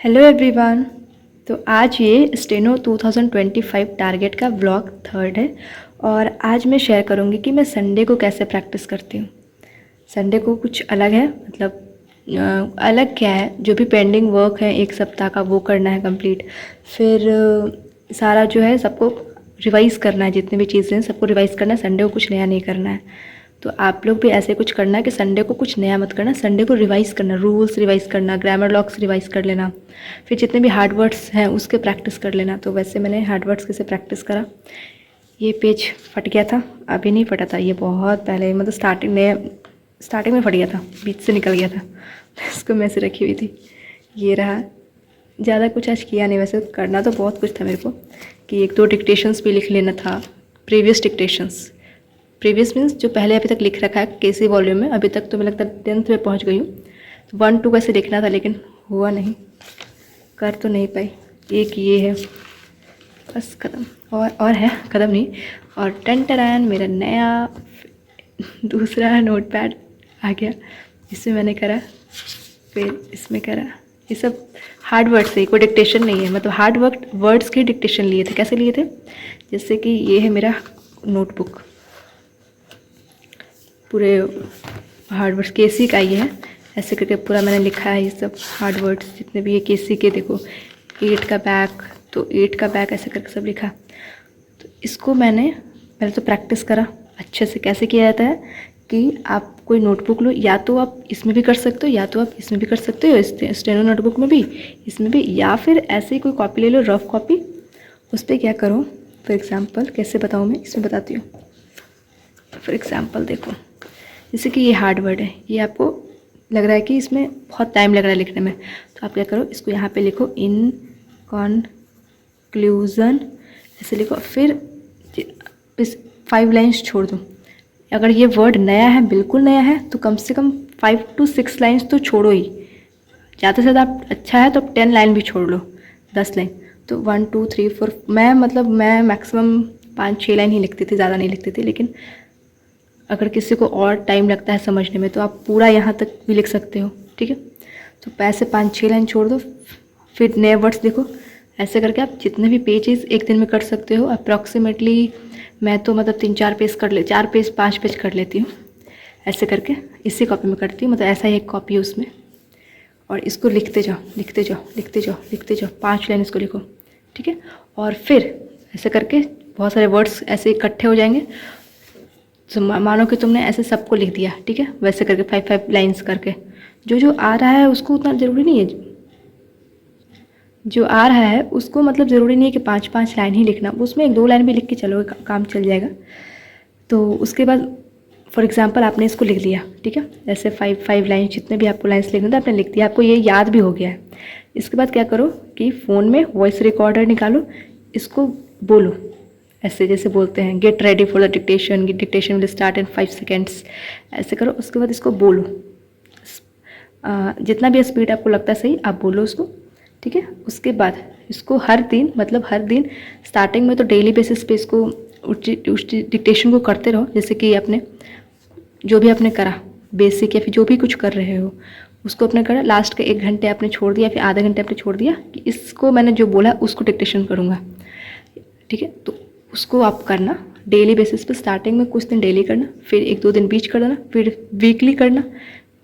Hello everyone. तो आज ये स्टेनो 2025 टारगेट का व्लॉग थर्ड है और आज मैं शेयर करूँगी कि मैं संडे को कैसे प्रैक्टिस करती हूँ। संडे को कुछ अलग है, मतलब अलग क्या है, जो भी पेंडिंग वर्क है एक सप्ताह का वो करना है कंप्लीट। फिर सारा जो है सबको रिवाइज़ करना है, जितनी भी चीज़ें हैं सबको रिवाइज़ करना है। संडे को कुछ नया नहीं करना है। तो आप लोग भी ऐसे कुछ करना है कि संडे को कुछ नया मत करना, संडे को रिवाइज़ करना, रूल्स रिवाइज़ करना, ग्रामर लॉक्स रिवाइज़ कर लेना, फिर जितने भी हार्ड वर्ड्स हैं उसके प्रैक्टिस कर लेना। तो वैसे मैंने हार्ड वर्ड्स कैसे प्रैक्टिस करा, ये पेज फट गया था, अभी नहीं फटा था, ये बहुत पहले, मतलब स्टार्टिंग में फट गया था, बीच से निकल गया था। इसको मैं से रखी हुई थी, ये रहा। ज़्यादा कुछ आज किया नहीं, वैसे करना तो बहुत कुछ था मेरे को, कि एक दो डिक्टेशंस भी लिख लेना था, प्रीवियस डिक्टेशंस। प्रीवियस मीन्स जो पहले अभी तक लिख रखा है केसी वॉल्यूम में, अभी तक तो मुझे लगता है 10th में पहुंच गई हूँ। तो 1 2 वैसे लिखना था लेकिन हुआ नहीं, कर तो नहीं पाई। एक ये है बस, ख़त्म। और है ख़त्म नहीं। और टन टन मेरा नया दूसरा नोटपैड आ गया, इसमें मैंने करा, फिर इसमें करा। ये सब हार्ड वर्ड से, कोई डिक्टेशन नहीं है, मतलब हार्ड वर्ड्स के डिक्टेशन लिए थे। कैसे लिए थे, जैसे कि ये है मेरा नोटबुक, पूरे हार्ड वर्ड्स केसी का ये है, ऐसे करके पूरा मैंने लिखा है ये सब हार्ड वर्ड्स जितने भी ये केसी के। देखो 8 का बैक, तो 8 का बैक ऐसे करके सब लिखा। तो इसको मैंने पहले तो प्रैक्टिस करा अच्छे से। कैसे किया जाता है कि आप कोई नोटबुक लो, या तो आप इसमें भी कर सकते हो, या तो आप इसमें भी कर सकते हो, स्टेनो नोटबुक में भी, इसमें भी, या फिर ऐसे ही कोई कॉपी ले लो, रफ कॉपी। उस पर क्या करो, फॉर एग्ज़ाम्पल कैसे बताऊँ मैं, इसमें बताती हूँ। फॉर एग्ज़ाम्पल देखो, जैसे कि ये हार्ड वर्ड है, ये आपको लग रहा है कि इसमें बहुत टाइम लग रहा है लिखने में, तो आप क्या करो, इसको यहाँ पे लिखो इन कंक्लूजन, ऐसे लिखो। फिर 5 लाइन्स छोड़ दो। अगर ये वर्ड नया है, बिल्कुल नया है, तो कम से कम 5 to 6 लाइन्स तो छोड़ो ही। ज़्यादा से ज़्यादा आप अच्छा है तो आप 10 लाइन भी छोड़ लो, 10 लाइन। तो 1 2 3 4, मैं मैक्सिमम 5 6 लाइन ही लिखती थी, ज़्यादा नहीं लिखती थी। लेकिन अगर किसी को और टाइम लगता है समझने में तो आप पूरा यहाँ तक भी लिख सकते हो, ठीक है। तो ऐसे 5 6 लाइन छोड़ दो, फिर नए वर्ड्स देखो। ऐसे करके आप जितने भी पेजेस एक दिन में कर सकते हो अप्रॉक्सीमेटली। मैं तो मतलब 3 4 पेज 4 पेज 5 पेज कर लेती हूँ, ऐसे करके इसी कॉपी में करती हूँ। मतलब ऐसा ही एक कॉपी है उसमें, और इसको लिखते जाओ लिखते जाओ लिखते जाओ लिखते जाओ, 5 लाइन इसको लिखो, ठीक है। और फिर ऐसे करके बहुत सारे वर्ड्स ऐसे इकट्ठे हो जाएंगे। तो मानो कि तुमने ऐसे सबको लिख दिया, ठीक है, वैसे करके 5 लाइन्स करके। जो जो आ रहा है उसको उतना ज़रूरी नहीं है, जो आ रहा है उसको मतलब ज़रूरी नहीं है कि 5 लाइन ही लिखना, उसमें 1 2 लाइन भी लिख के चलो, काम चल जाएगा। तो उसके बाद फॉर एग्जांपल आपने इसको लिख लिया, ठीक है, ऐसे 5 लाइन, जितने भी आपको लाइन्स लिखने थे आपने लिख दिया, आपको ये याद भी हो गया है। इसके बाद क्या करो कि फ़ोन में वॉइस रिकॉर्डर निकालो, इसको बोलो ऐसे जैसे बोलते हैं, get ready for the dictation, dictation will start in 5 seconds, ऐसे करो। उसके बाद इसको बोलो, जितना भी स्पीड आपको लगता है सही आप बोलो उसको, ठीक है। उसके बाद इसको हर दिन, मतलब हर दिन स्टार्टिंग में तो डेली बेसिस पे इसको उस डिक्टेशन को करते रहो। जैसे कि आपने जो भी आपने करा बेसिक, या फिर जो भी कुछ कर रहे हो उसको आपने करा, लास्ट के 1 घंटे आपने छोड़ दिया, फिर आधे घंटे आपने छोड़ दिया कि इसको मैंने जो बोला उसको डिक्टेशन करूँगा, ठीक है। तो उसको आप करना डेली बेसिस पे। स्टार्टिंग में कुछ दिन डेली करना, फिर 1 2 दिन बीच कर देना, फिर वीकली करना,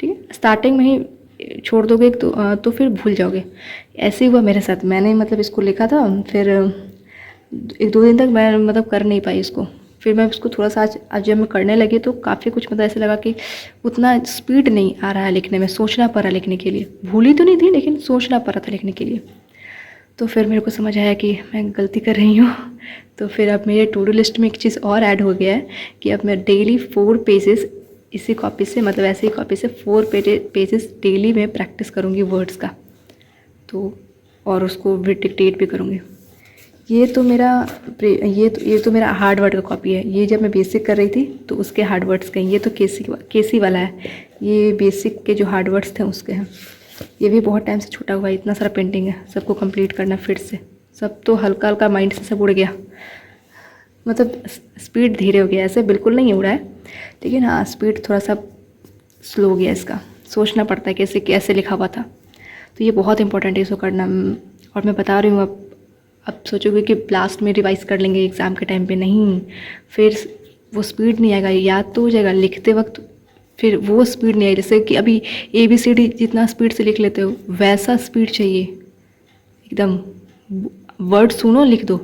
ठीक है। स्टार्टिंग में ही छोड़ दोगे तो फिर भूल जाओगे। ऐसे ही हुआ मेरे साथ, मैंने मतलब इसको लिखा था, फिर 1 2 दिन तक मैं मतलब कर नहीं पाई इसको। फिर मैं उसको थोड़ा सा आज जब मैं करने लगी तो काफ़ी कुछ मतलब ऐसा लगा कि उतना स्पीड नहीं आ रहा है लिखने में, सोचना पड़ा लिखने के लिए। भूली तो नहीं थी लेकिन सोचना पड़ा था लिखने के लिए। तो फिर मेरे को समझ आया कि मैं गलती कर रही हूँ। तो फिर अब मेरे टू डू लिस्ट में एक चीज़ और ऐड हो गया है कि अब मैं डेली 4 पेजेस इसी कॉपी से, मतलब ऐसे ही कॉपी से 4 पेजेस डेली में प्रैक्टिस करूँगी वर्ड्स का। तो और उसको भी डिक्टेट भी करूँगी। ये तो मेरा हार्ड वर्ड का कॉपी है। ये जब मैं बेसिक कर रही थी तो उसके हार्ड वर्ड्स के, ये तो केसी वाला है, ये बेसिक के जो हार्ड वर्ड्स थे उसके हैं। ये भी बहुत टाइम से छूटा हुआ है, इतना सारा पेंटिंग है, सबको कंप्लीट करना फिर से। सब तो हल्का हल्का माइंड से सब उड़ गया, मतलब स्पीड धीरे हो गया, ऐसे बिल्कुल नहीं उड़ा है लेकिन हाँ स्पीड थोड़ा सा स्लो हो गया इसका। सोचना पड़ता है कैसे कैसे लिखा हुआ था। तो ये बहुत इंपॉर्टेंट है इसको करना। और मैं बता रही हूँ, अब सोचोगे कि लास्ट में रिवाइज़ कर लेंगे एग्ज़ाम के टाइम पे, नहीं, फिर वो स्पीड नहीं आएगा, याद तो हो जाएगा लिखते वक्त, फिर वो स्पीड नहीं आएगी। जैसे कि अभी ABCD जितना स्पीड से लिख लेते हो वैसा स्पीड चाहिए, एकदम वर्ड सुनो लिख दो,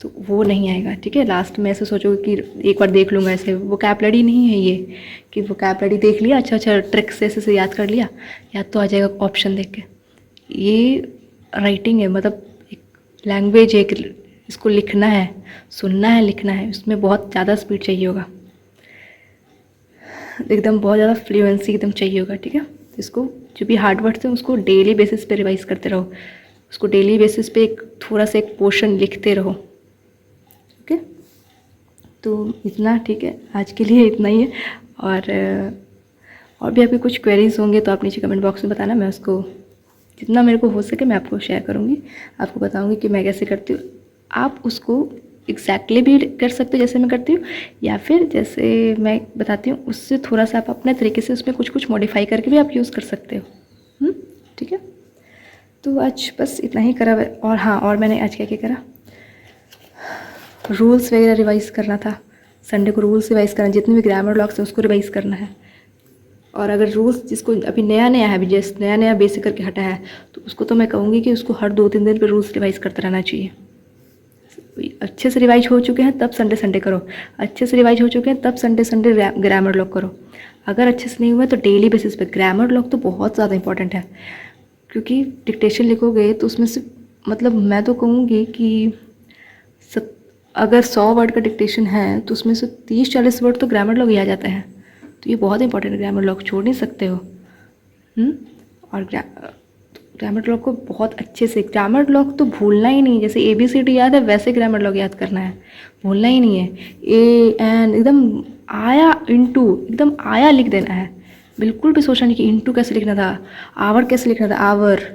तो वो नहीं आएगा, ठीक है। लास्ट में ऐसे सोचोगे कि एक बार देख लूँगा, ऐसे वोकैबुलरी नहीं है ये कि वोकैबुलरी देख लिया, अच्छा ट्रिक से ऐसे याद कर लिया, याद तो आ जाएगा ऑप्शन देख के। ये राइटिंग है, मतलब एक लैंग्वेज है, इसको लिखना है, सुनना है, लिखना है, उसमें बहुत ज़्यादा स्पीड चाहिए होगा, एकदम बहुत ज़्यादा फ्लुएंसी एकदम चाहिए होगा, ठीक है। इसको जो भी हार्ड वर्ड्स हैं उसको डेली बेसिस पे रिवाइज करते रहो, उसको डेली बेसिस पे एक थोड़ा सा एक पोर्शन लिखते रहो, ओके। तो इतना, ठीक है, आज के लिए इतना ही है। और भी आपके कुछ क्वेरीज होंगे तो आप नीचे कमेंट बॉक्स में बताना, मैं उसको जितना मेरे को हो सके मैं आपको शेयर करूँगी, आपको बताऊँगी कि मैं कैसे करती हूँ। आप उसको एग्जैक्टली भी कर सकते हो जैसे मैं करती हूँ, या फिर जैसे मैं बताती हूँ उससे थोड़ा सा आप अपने तरीके से उसमें कुछ कुछ मॉडिफाई करके भी आप यूज़ कर सकते हो, ठीक है। तो आज बस इतना ही करा। और हाँ, और मैंने आज क्या क्या करा, रूल्स वगैरह रिवाइज़ करना था, संडे को रूल्स रिवाइज़ करना, जितने भी ग्रामर लॉक्स हैं उसको रिवाइज़ करना है। और अगर रूल्स जिसको अभी नया नया है, अभी जैसे नया नया बेसिक करके हटा है, तो उसको तो मैं कहूँगी कि उसको हर 2-3 दिन पे रूल्स रिवाइज़ करते रहना चाहिए। अच्छे से रिवाइज हो चुके हैं तब संडे करो, अच्छे से रिवाइज हो चुके हैं तब संडे ग्रामर लॉक करो। अगर अच्छे से नहीं हुआ तो डेली बेसिस पे ग्रामर लॉक तो बहुत ज़्यादा इंपॉर्टेंट है, क्योंकि डिक्टेशन लिखोगे तो उसमें से मतलब मैं तो कहूँगी कि अगर 100 वर्ड का डिक्टेशन है तो उसमें से 30-40 वर्ड तो ग्रामर लॉक ही आ जाते हैं। तो ये बहुत इंपॉर्टेंट है, ग्रामर लॉक छोड़ नहीं सकते हो। और ग्रामर लॉक को बहुत अच्छे से, ग्रामर लॉक तो भूलना ही नहीं, जैसे ABCD याद है वैसे ग्रामर लॉक याद करना है, भूलना ही नहीं है। AN एकदम आया, इनटू एकदम आया लिख देना है, बिल्कुल भी सोचना नहीं कि इनटू कैसे लिखना था, आवर कैसे लिखना था, आवर,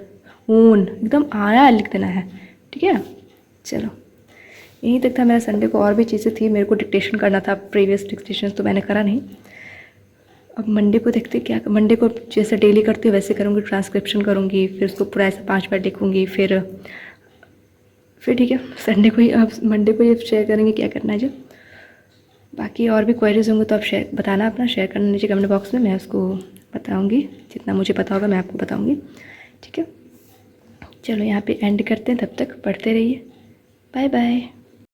ऊन, एकदम आया लिख देना है, ठीक है। चलो यहीं तक था मेरा संडे को, और भी चीज़ें थी, मेरे को डिक्टेशन करना था, प्रीवियस डिक्टेशन तो मैंने करा नहीं। अब मंडे को देखते क्या, मंडे को जैसे डेली करती हूँ वैसे करूँगी, ट्रांसक्रिप्शन करूँगी, फिर उसको पूरा ऐसे 5 बार लिखूँगी, फिर ठीक है। संडे को ही, अब मंडे को ये शेयर करेंगे क्या करना है जो। बाकी और भी क्वेरीज होंगे तो आप शेयर बताना, अपना शेयर करना नीचे कमेंट बॉक्स में, मैं उसको बताऊँगी, जितना मुझे पता होगा मैं आपको बताऊँगी, ठीक है। चलो यहाँ पे एंड करते हैं, तब तक पढ़ते रहिए, बाय बाय।